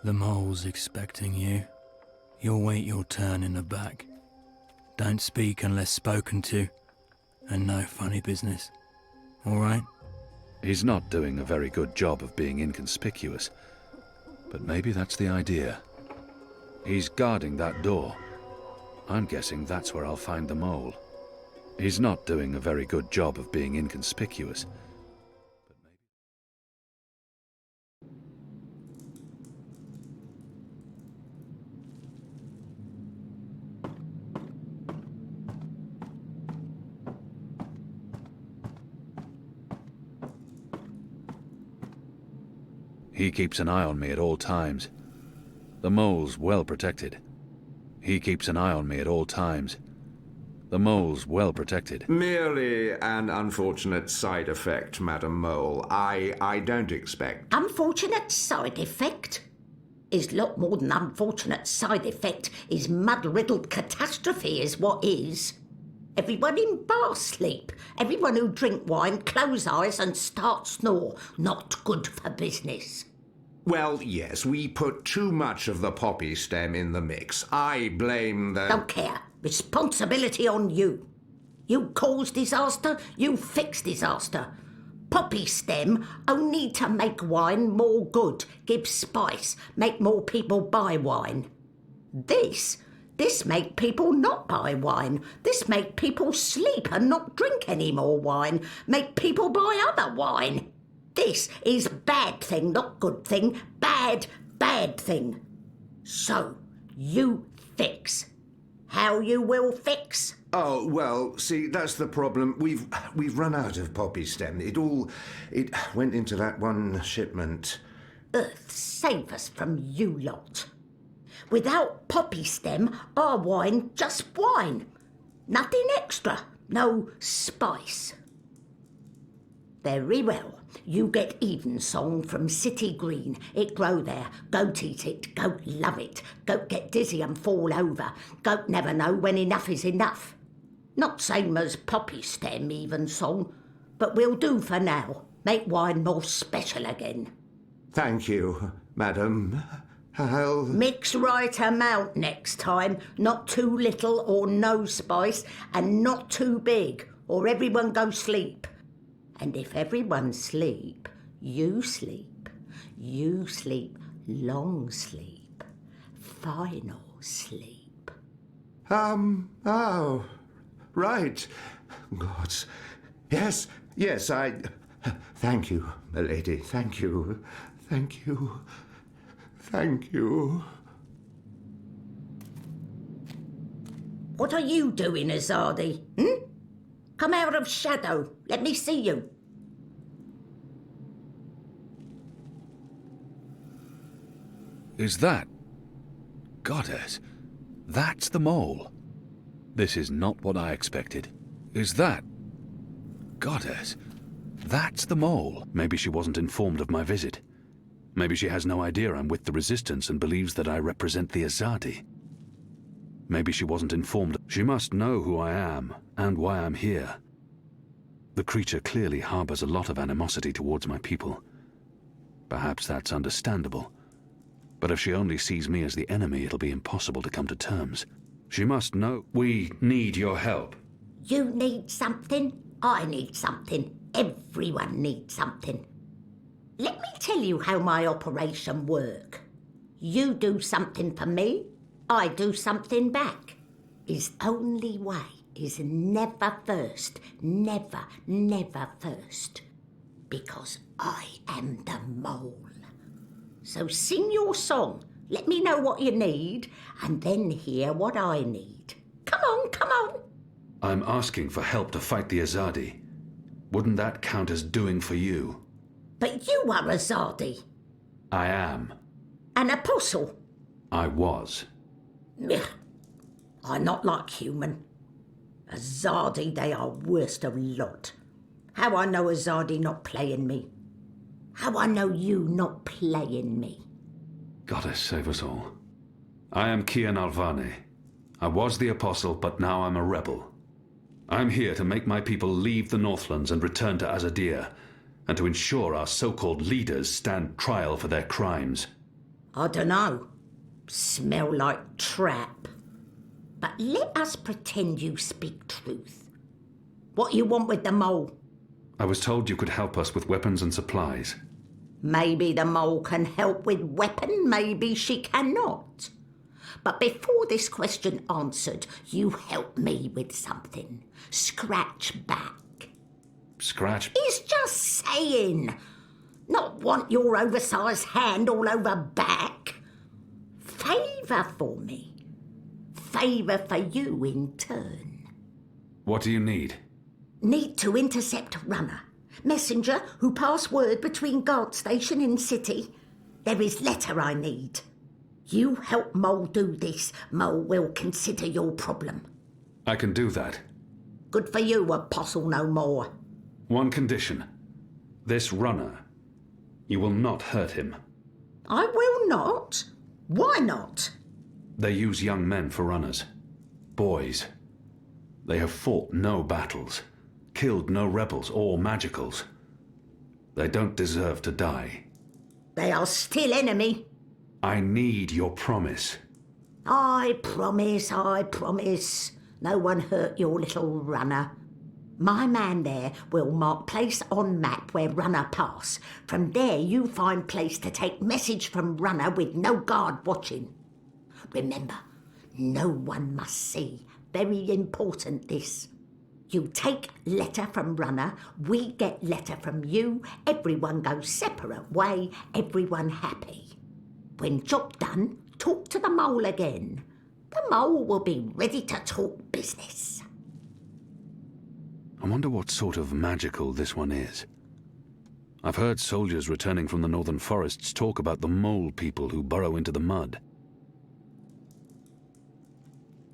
The mole's expecting you. You'll wait your turn in the back. Don't speak unless spoken to, and no funny business. All right? He's not doing a very good job of being inconspicuous, but maybe that's the idea. He's guarding that door. I'm guessing that's where I'll find the mole. He's not doing a very good job of being inconspicuous. He keeps an eye on me at all times. The mole's well protected. He keeps an eye on me at all times. The mole's well protected. Merely an unfortunate side effect, Madam Mole. I don't expect... Unfortunate side effect? Is lot more than unfortunate side effect. Is mud-riddled catastrophe is what is. Everyone in bar sleep. Everyone who drink wine close eyes and start snore. Not good for business. Well, yes, we put too much of the poppy stem in the mix. I blame the... Don't care. Responsibility on you. You cause disaster, you fix disaster. Poppy stem only to make wine more good, give spice, make more people buy wine. This make people not buy wine. This make people sleep and not drink any more wine. Make people buy other wine. This is bad thing, not good thing. Bad thing. So, you fix. How you will fix? Oh, well, see, that's the problem. We've run out of poppy stem. It went into that one shipment. Earth save us from you lot. Without poppy stem, our wine just wine. Nothing extra, no spice. Very well. You get Evensong from City Green. It grow there. Goat eat it. Goat love it. Goat get dizzy and fall over. Goat never know when enough is enough. Not same as poppy stem Evensong, but will do for now. Make wine more special again. Thank you, madam. I'll... Mix right amount next time. Not too little or no spice, and not too big, or everyone go sleep. And if everyone sleep, you sleep. You sleep long sleep. Final sleep. Oh, right. Gods. Yes, I... Thank you, milady. Thank you. Thank you. Thank you. What are you doing, Azadi? Come out of shadow. Let me see you. Is that... Goddess, that's the mole. This is not what I expected. Is that... Goddess, that's the mole. Maybe she wasn't informed of my visit. Maybe she has no idea I'm with the Resistance and believes that I represent the Azadi. Maybe she wasn't informed. She must know who I am and why I'm here. The creature clearly harbors a lot of animosity towards my people. Perhaps that's understandable. But if she only sees me as the enemy, it'll be impossible to come to terms. She must know. We need your help. You need something, I need something, everyone needs something. Let me tell you how my operation work. You do something for me, I do something back. His only way is never first, never first. Because I am the mole. So sing your song, let me know what you need, and then hear what I need. Come on. I'm asking for help to fight the Azadi. Wouldn't that count as doing for you? But you are Azadi. I am. An apostle. I was. Ugh. I'm not like human. Azadi, they are worst of lot. How I know Azadi not playing me? How I know you not playing me? Goddess save us all. I am Kian Alvane. I was the apostle, but now I'm a rebel. I'm here to make my people leave the Northlands and return to Azadir, and to ensure our so-called leaders stand trial for their crimes. I dunno. Smell like trap. But let us pretend you speak truth. What you want with the mole? I was told you could help us with weapons and supplies. Maybe the mole can help with weapon, maybe she cannot. But before this question answered, you help me with something. Scratch back. Scratch? He's just saying. Not want your oversized hand all over back. Favour for me. Favour for you in turn. What do you need? Need to intercept runner. Messenger who pass word between guard station in city. There is letter I need. You help Mole do this, Mole will consider your problem. I can do that. Good for you, Apostle no more. One condition. This runner. You will not hurt him. I will not. Why not? They use young men for runners. Boys. They have fought no battles, killed no rebels or magicals. They don't deserve to die. They are still enemy. I need your promise. I promise, I promise. No one hurt your little runner. My man there will mark place on map where runner pass. From there you find place to take message from runner with no guard watching. Remember, no one must see. Very important this. You take letter from runner, we get letter from you, everyone goes separate way, everyone happy. When job done, talk to the mole again. The mole will be ready to talk business. I wonder what sort of magical this one is. I've heard soldiers returning from the northern forests talk about the mole people who burrow into the mud.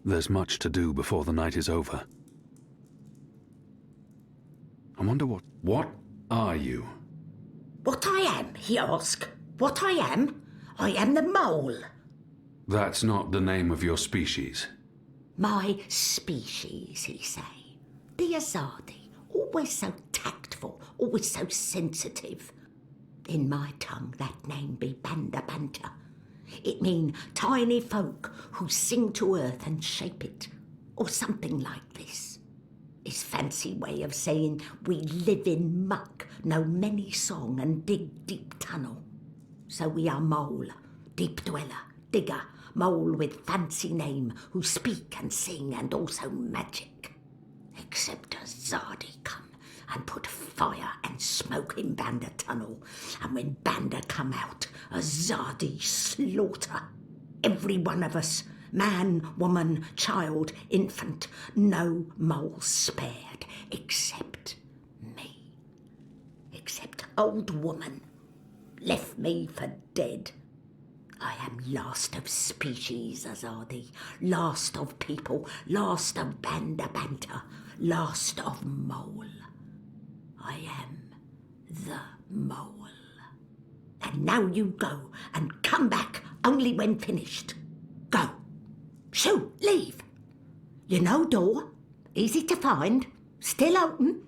There's much to do before the night is over. I wonder what are you? What I am, he asked. What I am? I am the mole. That's not the name of your species. My species, he say. The Azadi, always so tactful, always so sensitive. In my tongue that name be Banda Banta. It mean tiny folk who sing to earth and shape it, or something like this. His fancy way of saying we live in muck, know many song and dig deep tunnel. So we are mole, deep dweller, digger, mole with fancy name, who speak and sing and also magic. Except a Zardi come and put fire and smoke in Banda tunnel, and when Banda come out, a Zardi slaughter. Every one of us, man, woman, child, infant, no mole spared, except me. Except old woman, left me for dead. I am last of species, Azadi, last of people, last of Banda Banta, last of mole. I am the mole. And now you go and come back only when finished. Go. Shoo, leave. You know door, easy to find, still open.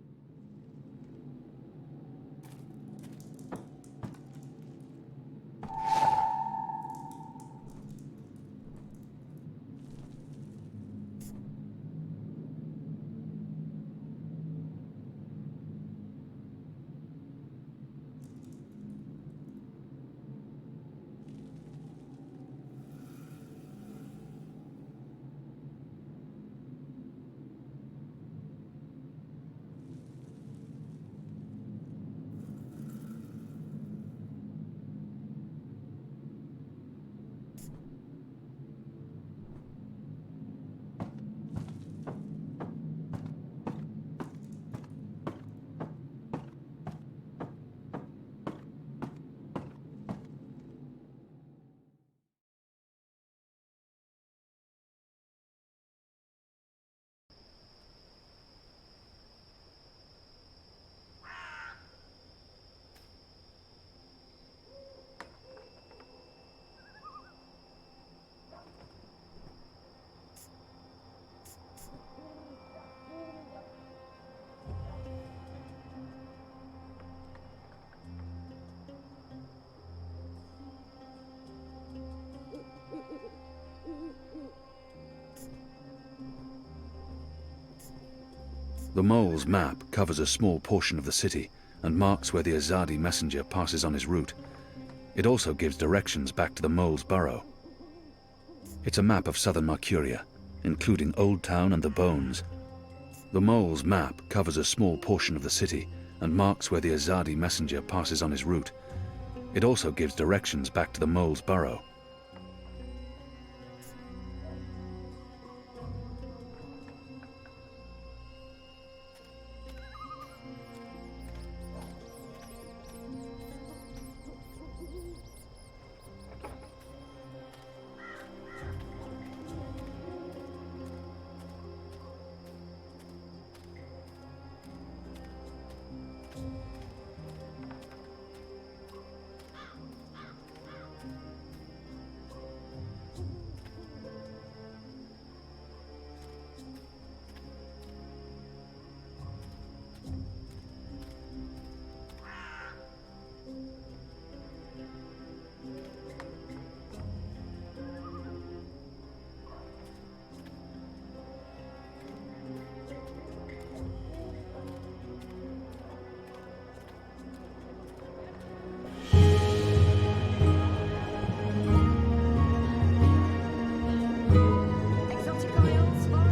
The mole's map covers a small portion of the city and marks where the Azadi messenger passes on his route. It also gives directions back to the mole's burrow. It's a map of southern Mercuria, including Old Town and the Bones. The mole's map covers a small portion of the city and marks where the Azadi messenger passes on his route. It also gives directions back to the mole's burrow.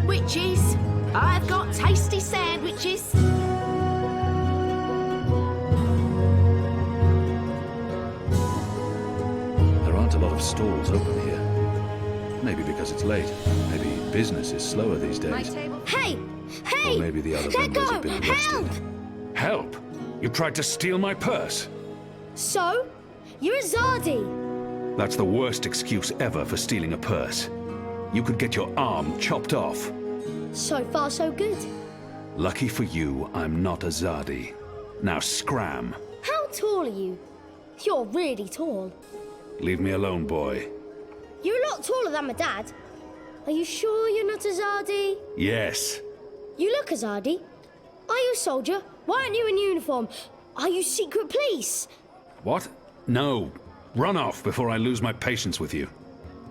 Witches! I've got tasty sandwiches! There aren't a lot of stalls open here. Maybe because it's late. Maybe business is slower these days. Hey! Hey! Or maybe the other Let vendors go! have been Help! arrested. Help! You tried to steal my purse! So? You're a Zardi. That's the worst excuse ever for stealing a purse. You could get your arm chopped off. So far, so good. Lucky for you, I'm not a Zardi. Now scram. How tall are you? You're really tall. Leave me alone, boy. You're a lot taller than my dad. Are you sure you're not a Zardi? Yes. You look a Zardi. Are you a soldier? Why aren't you in uniform? Are you secret police? What? No. Run off before I lose my patience with you.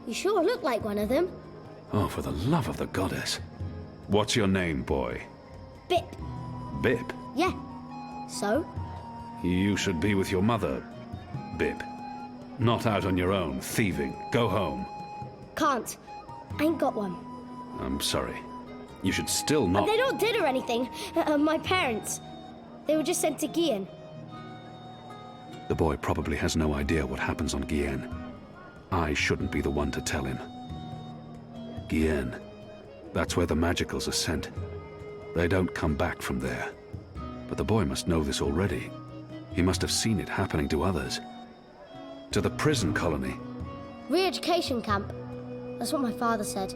You sure look like one of them. Oh, for the love of the goddess. What's your name, boy? Bip. Bip. Yeah. So? You should be with your mother, Bip. Not out on your own, thieving. Go home. Can't. Ain't got one. I'm sorry. You should still not... They're not dead or anything. My parents. They were just sent to Guian. The boy probably has no idea what happens on Guian. I shouldn't be the one to tell him. Guian. That's where the magicals are sent. They don't come back from there. But the boy must know this already. He must have seen it happening to others. To the prison colony. Re-education camp. That's what my father said.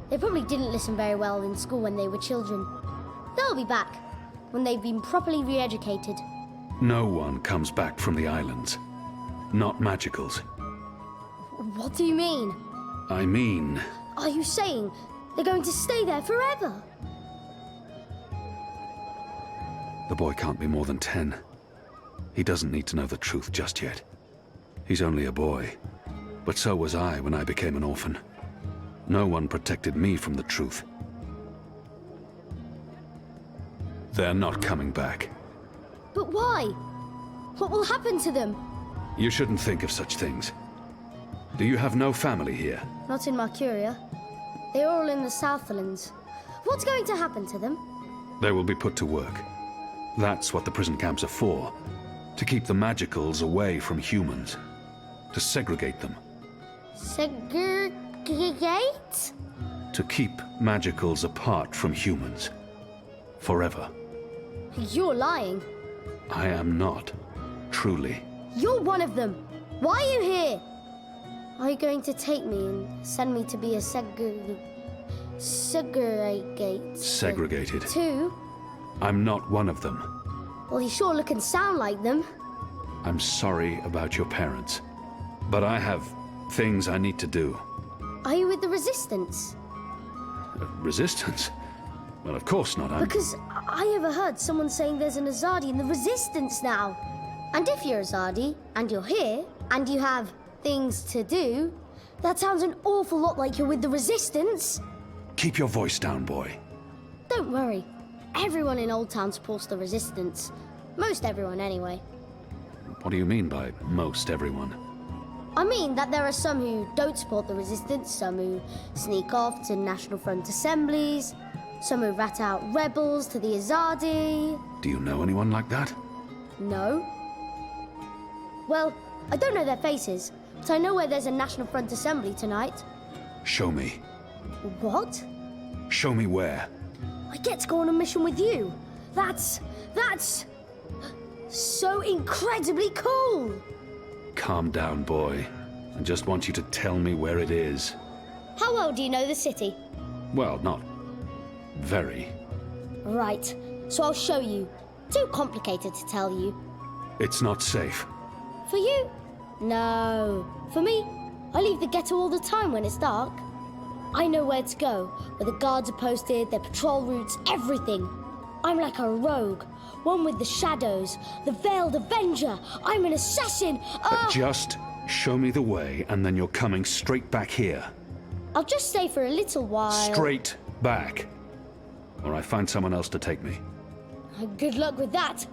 They probably didn't listen very well in school when they were children. They'll be back when they've been properly re-educated. No one comes back from the islands. Not magicals. What do you mean? I mean... Are you saying they're going to stay there forever? The boy can't be more than 10. He doesn't need to know the truth just yet. He's only a boy. But so was I when I became an orphan. No one protected me from the truth. They're not coming back. But why? What will happen to them? You shouldn't think of such things. Do you have no family here? Not in Mercuria. They're all in the Southlands. What's going to happen to them? They will be put to work. That's what the prison camps are for. To keep the magicals away from humans. To segregate them. Segregate? To keep magicals apart from humans. Forever. You're lying. I am not. Truly. You're one of them. Why are you here? Are you going to take me and send me to be a Segregated. Too? I'm not one of them. Well, you sure look and sound like them. I'm sorry about your parents. But I have things I need to do. Are you with the Resistance? Resistance? Well, of course not. Because I overheard someone saying there's an Azadi in the Resistance now. And if you're Azadi, and you're here, and you have things to do, that sounds an awful lot like you're with the Resistance. Keep your voice down, boy. Don't worry. everyone in Old Town supports the Resistance. Most everyone, anyway. What do you mean by most everyone? I mean that there are some who don't support the Resistance, some who sneak off to National Front assemblies, some who rat out rebels to the Azadi. Do you know anyone like that? No. Well, I don't know their faces, but I know where there's a National Front assembly tonight. Show me. What? Show me where. I get to go on a mission with you. That's so incredibly cool. Calm down, boy. I just want you to tell me where it is. How well do you know the city? Well, not very. Right, so I'll show you. Too complicated to tell you. It's not safe. For you? No. For me, I leave the ghetto all the time when it's dark. I know where to go, where the guards are posted, their patrol routes, everything. I'm like a rogue, one with the shadows, the Veiled Avenger. I'm an assassin. But just show me the way, and then you're coming straight back here. I'll just stay for a little while. Straight back. Or I find someone else to take me. Good luck with that.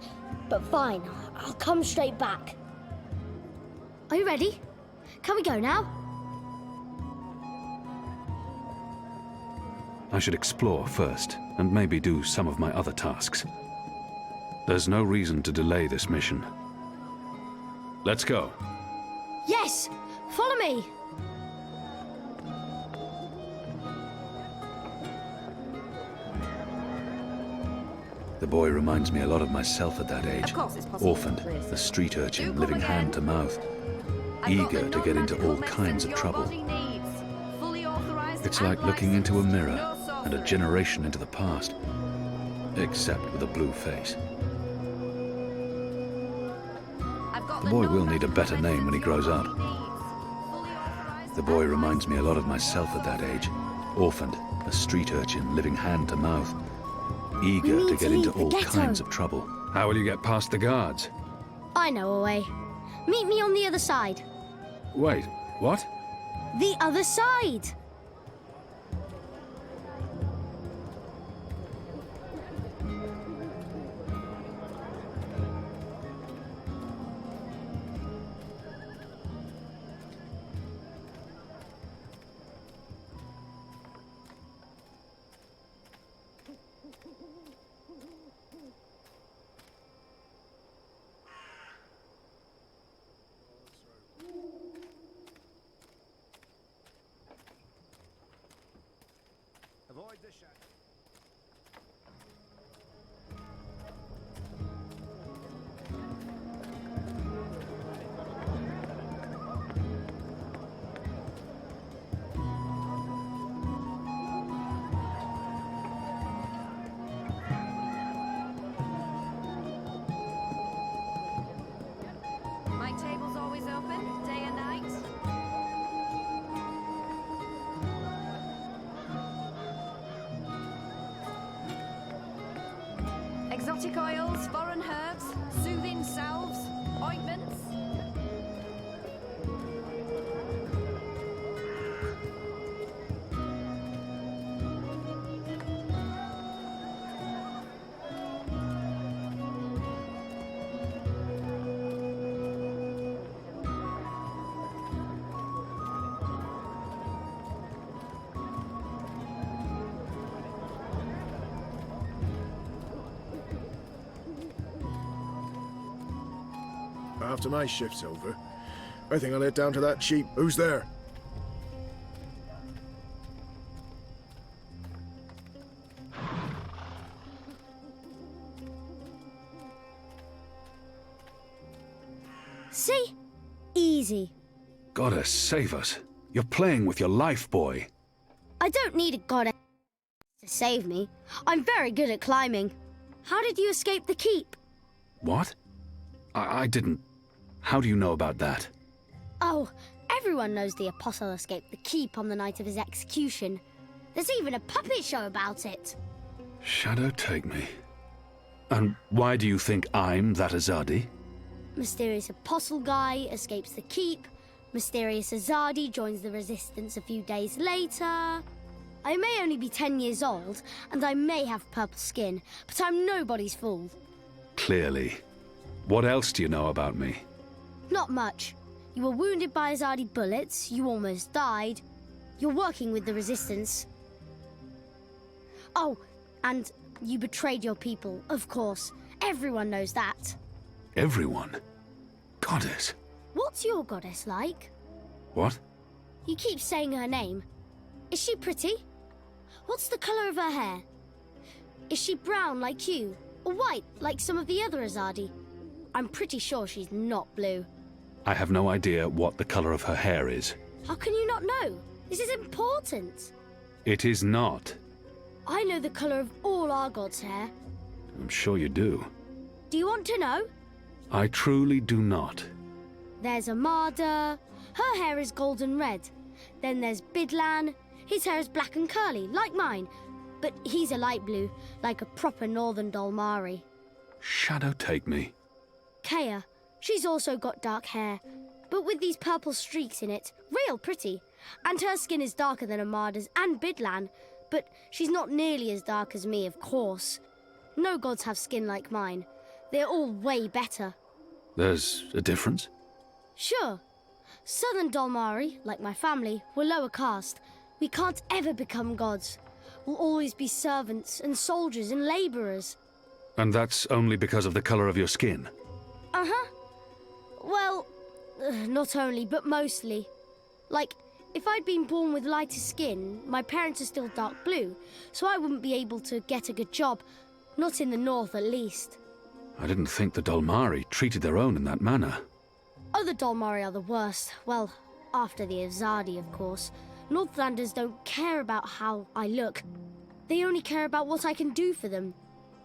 But fine, I'll come straight back. Are you ready? Can we go now? I should explore first, and maybe do some of my other tasks. There's no reason to delay this mission. Let's go. Yes! Follow me! The boy reminds me a lot of myself at that age. Of course it's possible. Orphaned, a street urchin living hand to mouth, eager to get into all kinds of trouble. It's like looking into a mirror and a generation into the past, except with a blue face. The boy will need a better name when he grows up. The boy reminds me a lot of myself at that age. Orphaned, a street urchin living hand to mouth, eager to get into all kinds of trouble. How will you get past the guards? I know a way. Meet me on the other side. Wait, what? The other side! Avoid the shadow. My table's always open, day and night. Exotic oils, foreign herbs, soothing salves, ointments. After my shift's over, I think I'll head down to that cheap. Who's there? See? Easy. Gotta save us. You're playing with your life, boy. I don't need a goddess to save me. I'm very good at climbing. How did you escape the keep? What? I didn't... How do you know about that? Oh, everyone knows the Apostle escaped the keep on the night of his execution. There's even a puppet show about it. Shadow take me. And why do you think I'm that Azadi? Mysterious Apostle guy escapes the keep. Mysterious Azadi joins the Resistance a few days later. I may only be 10 years old, and I may have purple skin, but I'm nobody's fool. Clearly. What else do you know about me? Not much. You were wounded by Azadi bullets, you almost died. You're working with the Resistance. Oh, and you betrayed your people, of course. Everyone knows that. Everyone? Goddess. What's your goddess like? What? You keep saying her name. Is she pretty? What's the colour of her hair? Is she brown like you, or white like some of the other Azadi? I'm pretty sure she's not blue. I have no idea what the color of her hair is. How can you not know? This is important. It is not. I know the colour of all our gods' hair. I'm sure you do. Do you want to know? I truly do not. There's Amada. Her hair is golden red. Then there's Bidlan. His hair is black and curly, like mine. But he's a light blue, like a proper northern Dolmari. Shadow take me. Kea. She's also got dark hair, but with these purple streaks in it. Real pretty. And her skin is darker than Amada's and Bidlan. But she's not nearly as dark as me, of course. No gods have skin like mine. They're all way better. There's a difference? Sure. Southern Dolmari, like my family, were lower caste. We can't ever become gods. We'll always be servants and soldiers and labourers. And that's only because of the color of your skin? Uh-huh. Well, not only, but mostly. Like, if I'd been born with lighter skin, my parents are still dark blue, so I wouldn't be able to get a good job. Not in the north, at least. I didn't think the Dolmari treated their own in that manner. Other Dolmari are the worst. Well, after the Azadi, of course. Northlanders don't care about how I look. They only care about what I can do for them.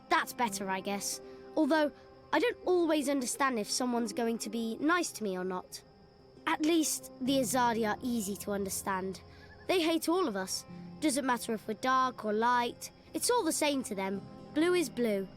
That's better, I guess. Although, I don't always understand if someone's going to be nice to me or not. At least, the Azadi are easy to understand. They hate all of us. Doesn't matter if we're dark or light. It's all the same to them. Blue is blue.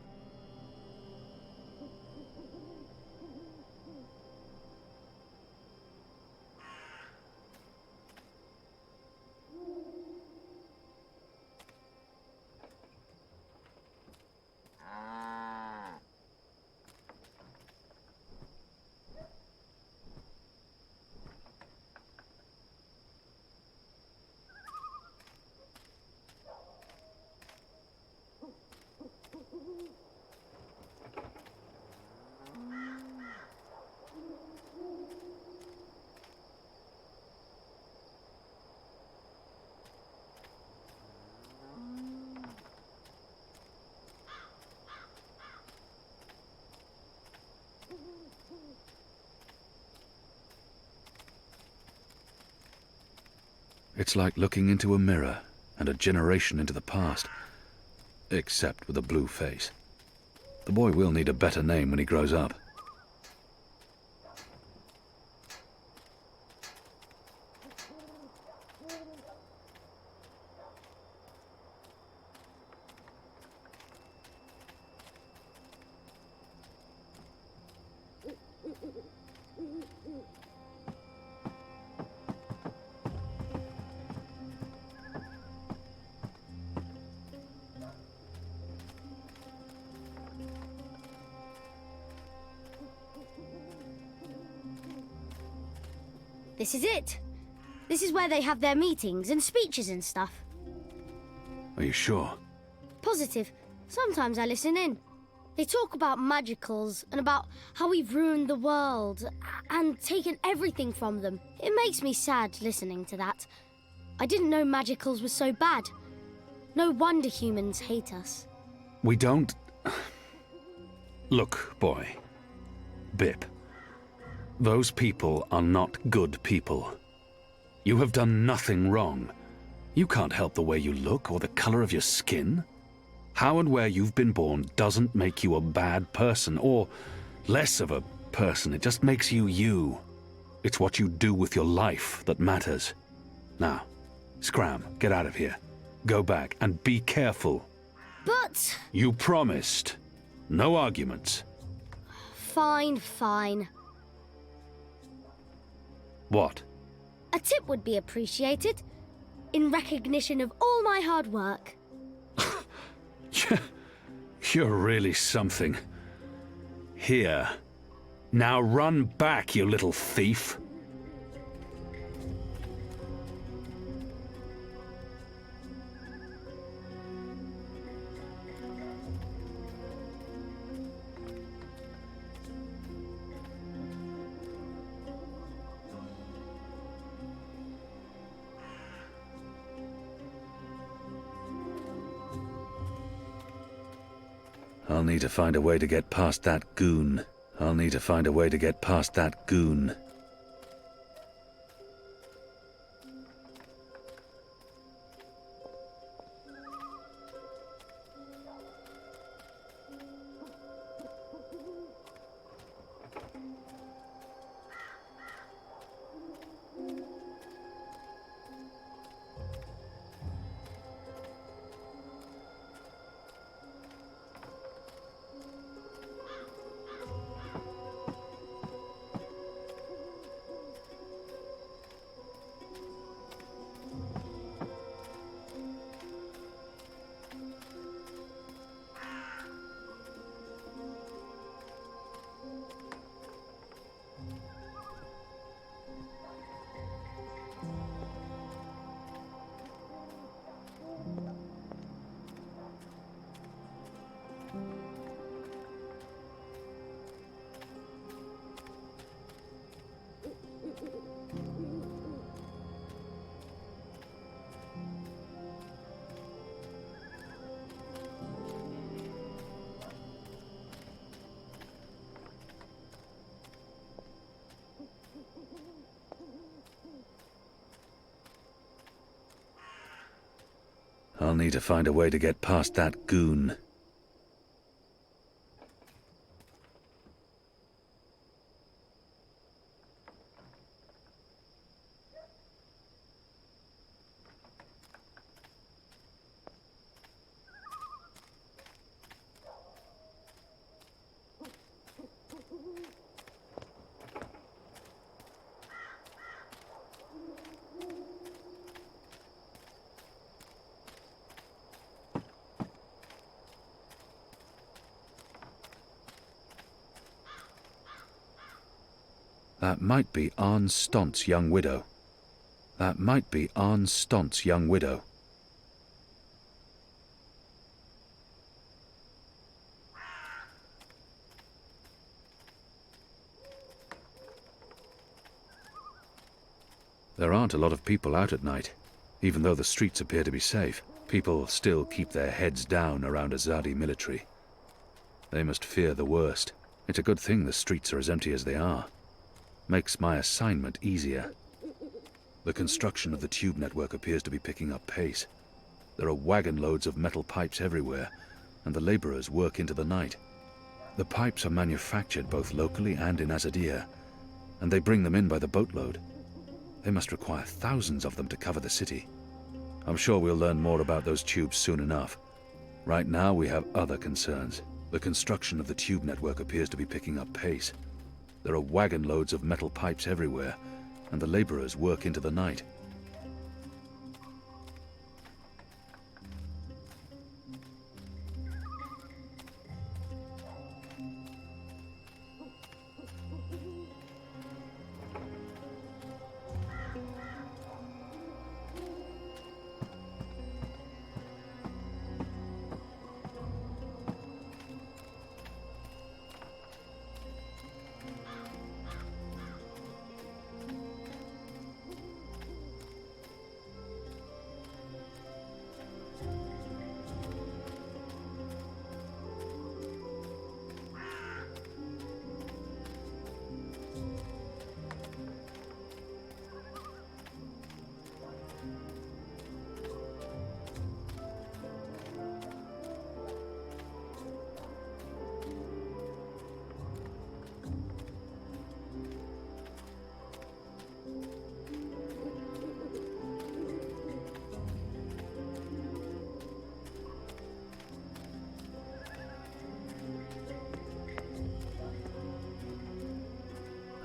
It's like looking into a mirror and a generation into the past. Except with a blue face. The boy will need a better name when he grows up. This is it. This is where they have their meetings and speeches and stuff. Are you sure? Positive. Sometimes I listen in. They talk about magicals and about how we've ruined the world and taken everything from them. It makes me sad listening to that. I didn't know magicals were so bad. No wonder humans hate us. We don't... Look, boy. Bip. Those people are not good people. You have done nothing wrong. You can't help the way you look or the color of your skin. How and where you've been born doesn't make you a bad person or less of a person. It just makes you you. It's what you do with your life that matters. Now, scram, get out of here. Go back and be careful. But... You promised. No arguments. Fine, fine. What? A tip would be appreciated. in recognition of all my hard work. You're really something. Here. Now run back, you little thief. I'll need to find a way to get past that goon. I'll need to find a way to get past that goon. I'll need to find a way to get past that goon. That might be Arne Stont's young widow. That might be Arne Stont's young widow. There aren't a lot of people out at night, even though the streets appear to be safe. People still keep their heads down around Azadi military. They must fear the worst. It's a good thing the streets are as empty as they are. Makes my assignment easier. The construction of the tube network appears to be picking up pace. There are wagon loads of metal pipes everywhere, and the laborers work into the night. The pipes are manufactured both locally and in Azadir, and they bring them in by the boatload. They must require thousands of them to cover the city. I'm sure we'll learn more about those tubes soon enough. Right now we have other concerns. The construction of the tube network appears to be picking up pace. There are wagon loads of metal pipes everywhere, and the laborers work into the night.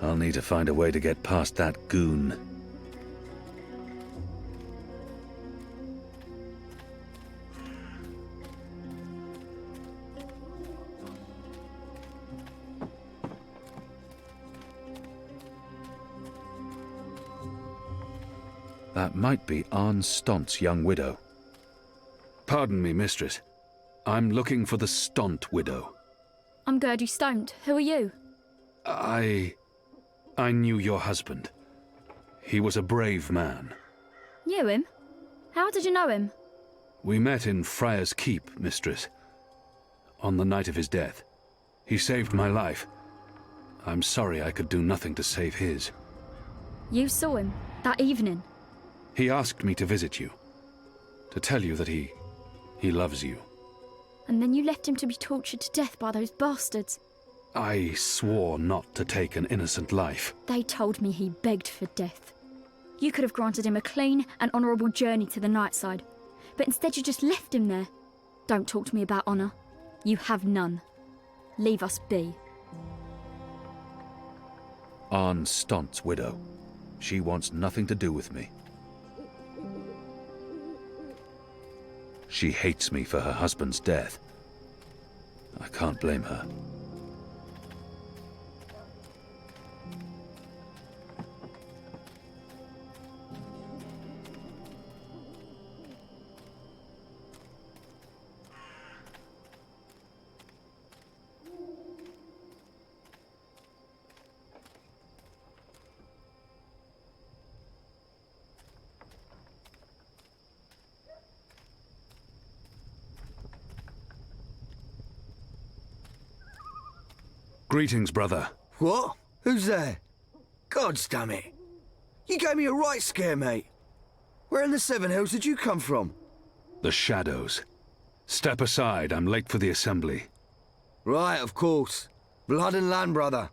I'll need to find a way to get past that goon. That might be Arne Stont's young widow. Pardon me, mistress. I'm looking for the Stott widow. I'm Gertie Stoned. Who are you? I knew your husband. He was a brave man. Knew him? How did you know him? We met in Friar's Keep, mistress. On the night of his death. He saved my life. I'm sorry I could do nothing to save his. You saw him that evening? He asked me to visit you. To tell you that he loves you. And then you left him to be tortured to death by those bastards. I swore not to take an innocent life. They told me he begged for death. You could have granted him a clean and honourable journey to the night side, but instead you just left him there. Don't talk to me about honour. You have none. Leave us be. Arne Stont's widow. She wants nothing to do with me. She hates me for her husband's death. I can't blame her. Greetings, brother. What? Who's there? Gods damn it. You gave me a right scare, mate. Where in the Seven Hills did you come from? The shadows. Step aside, I'm late for the assembly. Right, of course. Blood and land, brother.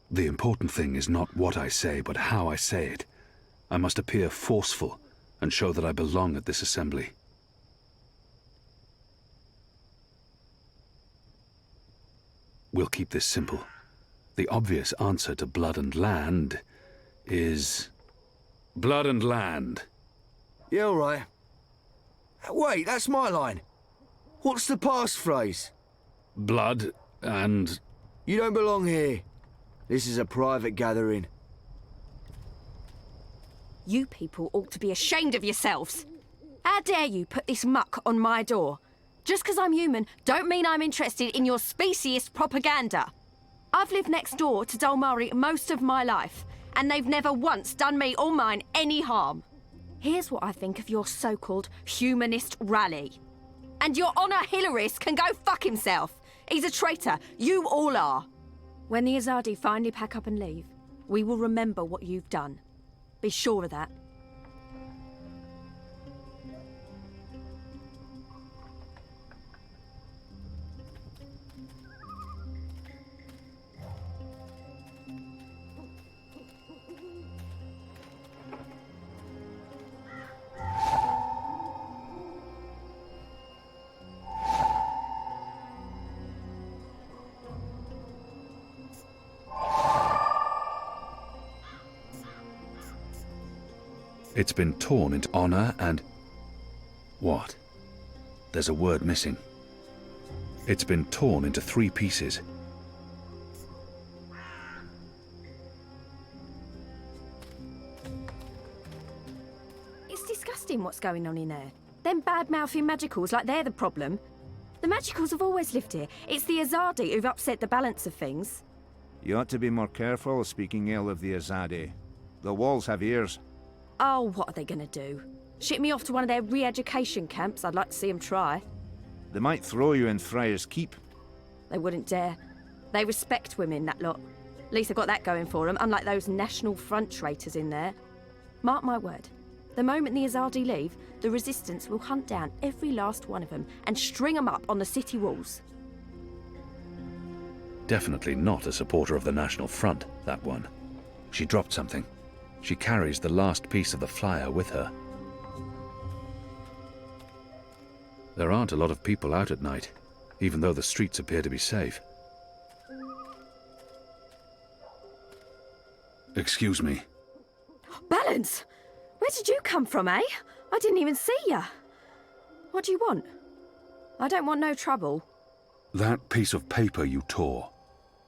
The important thing is not what I say, but how I say it. I must appear forceful and show that I belong at this assembly. We'll keep this simple. The obvious answer to blood and land is... blood and land. Yeah, all right. Wait, that's my line. What's the passphrase? Blood and... You don't belong here. This is a private gathering. You people ought to be ashamed of yourselves. How dare you put this muck on my door? Just because I'm human, don't mean I'm interested in your speciesist propaganda. I've lived next door to Dolmari most of my life, and they've never once done me or mine any harm. Here's what I think of your so-called humanist rally. And your Honor Hillarist can go fuck himself. He's a traitor. You all are. When the Azadi finally pack up and leave, we will remember what you've done. Be sure of that. It's been torn into honor and... What? There's a word missing. It's been torn into 3 pieces. It's disgusting what's going on in there. Them bad-mouthing magicals like they're the problem. The magicals have always lived here. It's the Azadi who've upset the balance of things. You ought to be more careful speaking ill of the Azadi. The walls have ears. Oh, what are they going to do? Ship me off to one of their re-education camps? I'd like to see them try. They might throw you in Friar's Keep. They wouldn't dare. They respect women, that lot. At least they've got that going for them, unlike those National Front traitors in there. Mark my word. The moment the Azadi leave, the Resistance will hunt down every last one of them and string them up on the city walls. Definitely not a supporter of the National Front, that one. She dropped something. She carries the last piece of the flyer with her. There aren't a lot of people out at night, even though the streets appear to be safe. Excuse me. Balance! Where did you come from, eh? I didn't even see ya. What do you want? I don't want no trouble. That piece of paper you tore.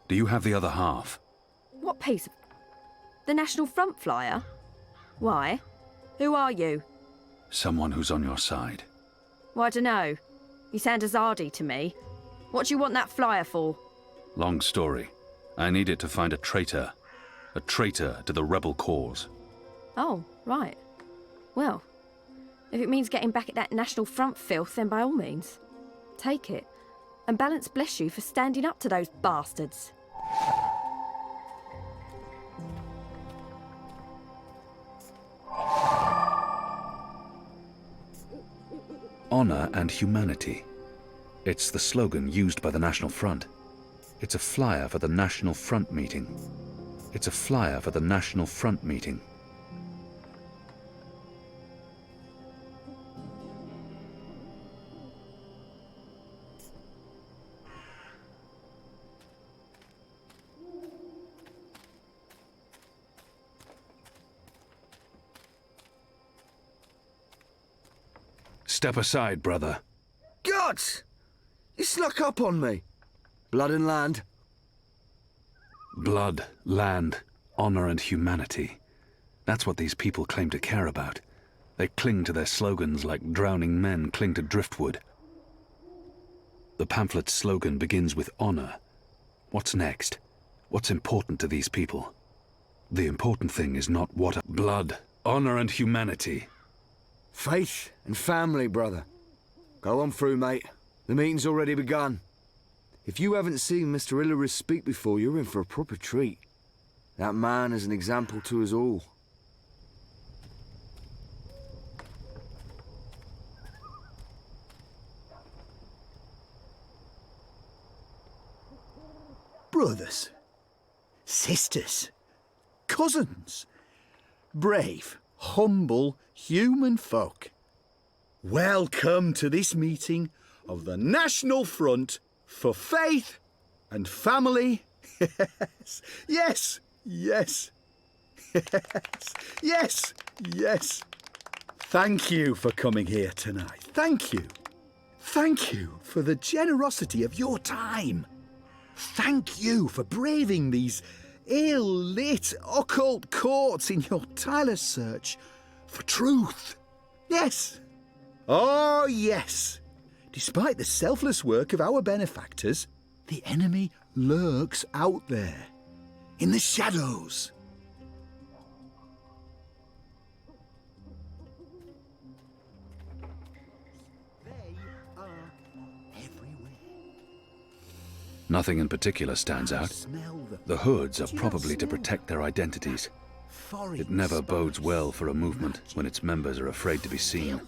Do you have the other half? What piece of... The National Front flyer? Why? Who are you? Someone who's on your side. Well, I dunno. You sound Azadi to me. What do you want that flyer for? Long story. I need it to find a traitor. A traitor to the rebel cause. Oh, right. Well, if it means getting back at that National Front filth, then by all means. Take it. And balance bless you for standing up to those bastards. Honor and humanity. It's the slogan used by the National Front. It's a flyer for the National Front meeting. It's a flyer for the National Front meeting. Step aside, brother. Gods! You snuck up on me. Blood and land. Blood, land, honor and humanity. That's what these people claim to care about. They cling to their slogans like drowning men cling to driftwood. The pamphlet's slogan begins with honor. What's next? What's important to these people? The important thing is not what blood, honor and humanity. Faith and family, brother. Go on through, mate. The meeting's already begun. If you haven't seen Mr. Illyris speak before, you're in for a proper treat. That man is an example to us all. Brothers, sisters, cousins, brave, humble human folk. Welcome to this meeting of the National Front for Faith and Family. Yes, yes, yes, yes, yes. Thank you for coming here tonight. Thank you. Thank you for the generosity of your time. Thank you for braving these ill-lit occult courts in your tireless search for truth. Yes. Oh, yes. Despite the selfless work of our benefactors, the enemy lurks out there, in the shadows. They are everywhere. Nothing in particular stands out. The hoods are probably to protect their identities. It never bodes well for a movement when its members are afraid to be seen.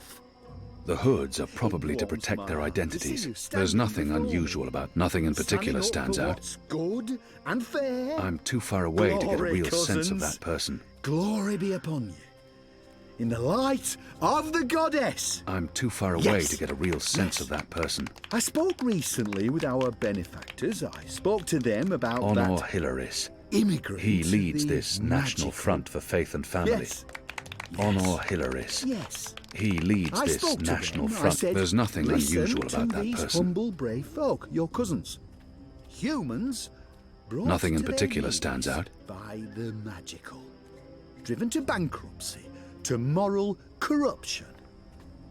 The hoods are probably to protect their identities. There's nothing unusual about. Nothing in particular stands out. Good and fair. I'm too far away to get a real sense of cousins. that person. Glory be upon you. In the light of the goddess. I'm too far away Yes. to get a real sense Yes. of that person. I spoke recently with our benefactors. I spoke to them about Honor that Hilaris. immigrant. He leads the this National magical- Front for Faith and Family. Yes. Honor Hilaris. Yes. He leads I this spoke to National them. I Front. said, There's nothing "Listen unusual to about that these person. humble, brave folk, your cousins. Humans brought Nothing in to their particular knees stands out. by the magical. Driven to bankruptcy, to moral corruption.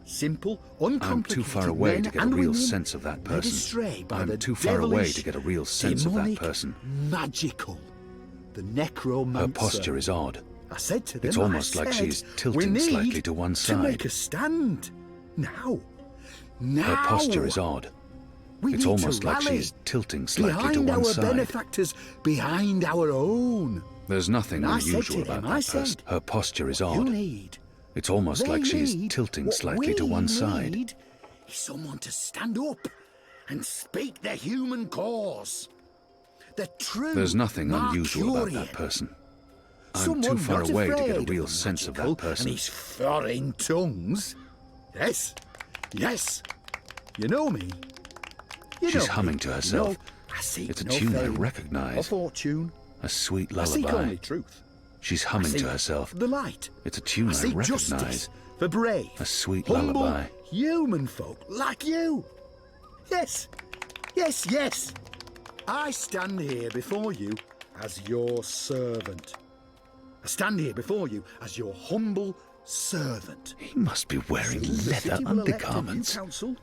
Simple, uncomplicated I'm too far away men to get a and real women sense of that led person. astray by I'm the too far away devilish, to get a real sense of that demonic, person. Magical. The necromancer. Her posture is odd. I said to them, It's almost I like said, she's "We tilting need slightly to one to make side. a stand. Now. Now. Her posture is odd. We It's need almost to like rally she's tilting slightly behind to one our side. benefactors, behind our own. There's nothing And I said unusual to them, about I that said, person. Her posture is You odd. need. It's almost They like she's need tilting what slightly to we one side. need is someone to stand up and speak the human cause. The true There's nothing unusual about Marcurian. that person. I'm Someone too far not away to get a afraid real of the sense of magical that person. And his foreign tongues. Yes, yes. You know me. You She's know humming me. to herself. You know, I seek It's a no tune I fame recognize. or fortune. A sweet I seek lullaby. only truth. She's I humming seek to herself. the light. It's a tune I I seek recognize. justice for brave, A sweet humble, lullaby. human folk like you. Yes, yes, yes. I stand here before you as your servant. I stand here before you as your humble servant. He must be wearing Soon the leather city will elect a new undergarments. council,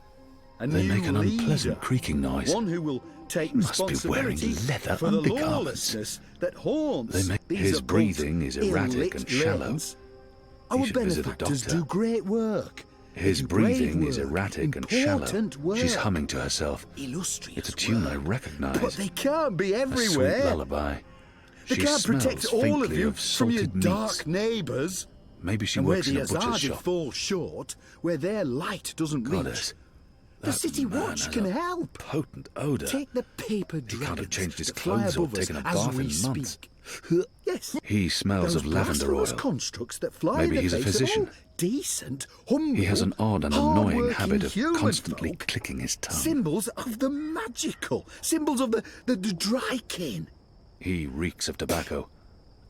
a They new make an unpleasant leader, creaking noise. one who will take He must be wearing responsibility leather for the undergarments. lawlessness that haunts these His occult, breathing is erratic ill-lit and shallow. lanes. He Our should visit a benefactors doctor. do great work. His They do brave breathing is work, erratic and shallow. important work, She's humming to herself. illustrious It's a tune work. I recognize. But they can't be A sweet everywhere. lullaby. They She can't protect smells all of faintly you of from your salted dark meats. neighbours. Maybe she And where works in the a butcher's Azadi shop. fall short, where their light doesn't Goddess, reach, the that City man Watch has can a help. potent odor. Take the paper He can't have dragons changed his that fly clothes or above us taken a as bath we in months. speak. Yes, He smells those of lavender blasphemous oil. constructs that fly Maybe in the he's a face of physician. all decent, humble, He has an odd and annoying hard-working habit of human constantly folk. clicking his tongue. Symbols of the magical, symbols of the dry kin. He reeks of tobacco.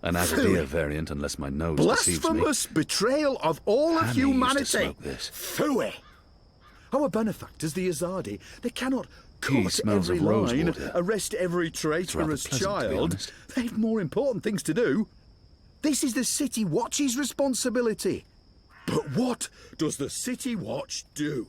An Azadea variant, unless my nose deceives me. Blasphemous betrayal of all of Hammy used to humanity. smoke this. Phooey! Our benefactors, the Azadi, they cannot He cut smells every of rose line, water. arrest every rather traitorous pleasant, to be child. honest. They've more important things to do. This is the City Watch's responsibility. But what does the City Watch do?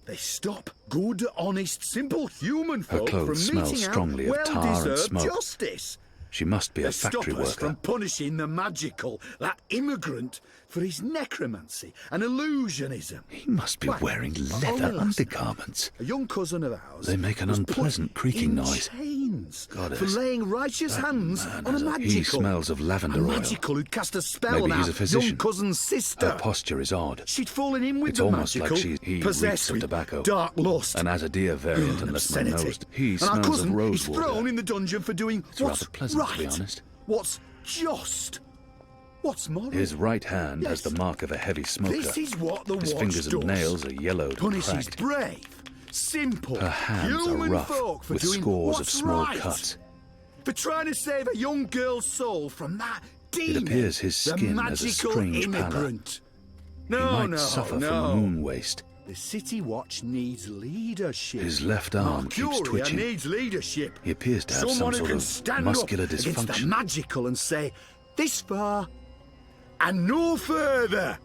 They stop good, honest, simple human Her folk from clothes smell meeting out strongly of tar and well-deserved smoke. justice. She must be They a factory stop us worker. from punishing the magical, that immigrant, for his necromancy and illusionism. He must be Why, wearing only leather last undergarments. A young cousin of ours. They make an was put unpleasant creaking in noise. chains Goddess, for laying righteous that hands man on a has magical. He smells of lavender a oil. magical who'd cast a spell Maybe on he's our a physician. young cousin's sister. Her posture is odd. She'd fallen in with It's the almost magical, like he possessed reeks of with tobacco. dark lust. An Azadea variant, and unless my obscenity. nose. He and our smells cousin of rose is water. thrown in the dungeon for doing It's what's rather pleasant, right, to be honest. what's just, what's moral. His right hand has Yes. the mark of a heavy smoker. This is what the His watch fingers does. and nails are yellowed and Punishes cracked. brave, simple, Her hands are human rough, folk for with doing scores of what's small right. cuts. For trying to save a young girl's soul from that demon. appears his the skin has a magical strange pallor. immigrant. He No, might no, suffer no. from moon waste. The City Watch needs leadership. His left arm keeps Mercuria twitching. needs leadership. He appears to have Someone some who sort can of stand muscular up against the dysfunction. magical and say, this far and no further.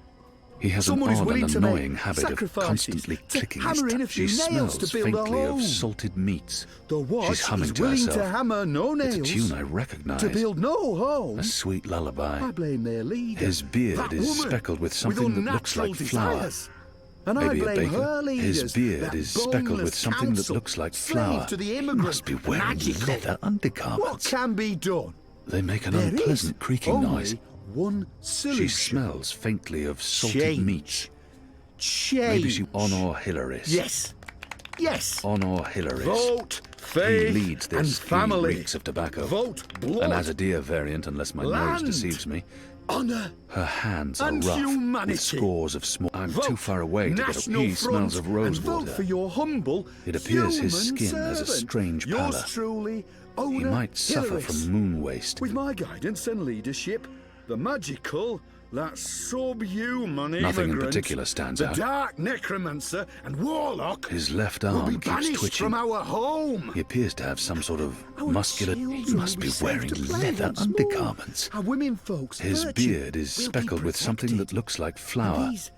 He has Someone an who's odd willing and to make annoying habit of sacrifices, constantly to clicking his hammer in tongue. a few She nails smells to build a faintly of home. salted meats. The watch She's humming is to willing herself. to hammer no nails. It's a tune I recognize. To build no home. A sweet lullaby. I blame their leader. His beard that is woman, speckled with something that looks unnatural like flour. desires. And Maybe I a blame baker. her leaders, His beard that is speckled with boneless something that council, looks like slave flour. to the He immigrant, must be wearing magical. leather What undergarments. can be done? They make an There unpleasant is creaking only noise. one solution. She smells faintly of salted Change. meats. Change. Maybe she Honor Hilaris. Yes. Yes. Honor Hilaris. Vote, He faith, leads this. and He family. reeks of tobacco. Vote, blood, An Azadea variant, unless my nose land, deceives me. honor, Her hands are and rough, humanity. with scores of small. I'm vote, too far away to get a. National He Front, smells of rose and vote water. for your humble, It appears his human skin has a servant. strange Yours pallor. truly, He Owner might suffer Hilaris. from moon waste. With my guidance and leadership, the magical, that subhuman Nothing in immigrant, particular stands the out. dark necromancer and warlock His left will arm be keeps banished twitching. from our home. He appears to have some sort of Our muscular. children He must will be safe wearing to play leather once more. undergarments. Our women folks' His virtue beard is will be speckled with something that protected. looks like And flour. these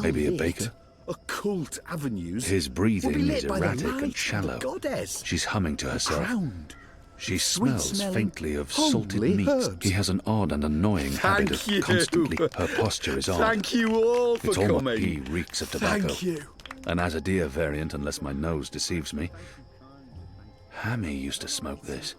Maybe a ill-lit, baker. occult avenues His will breathing be lit is by the erratic light and of the shallow. goddess, She's humming to herself. crowned. She sweet smells smelling, faintly of salted homely meats. herbs. He has an odd and annoying habit of Thank you. constantly. Her posture is odd. Thank you all for It's almost coming. he reeks of tobacco. Thank you. An Azadea variant, unless my nose deceives me. Hammy used to smoke this.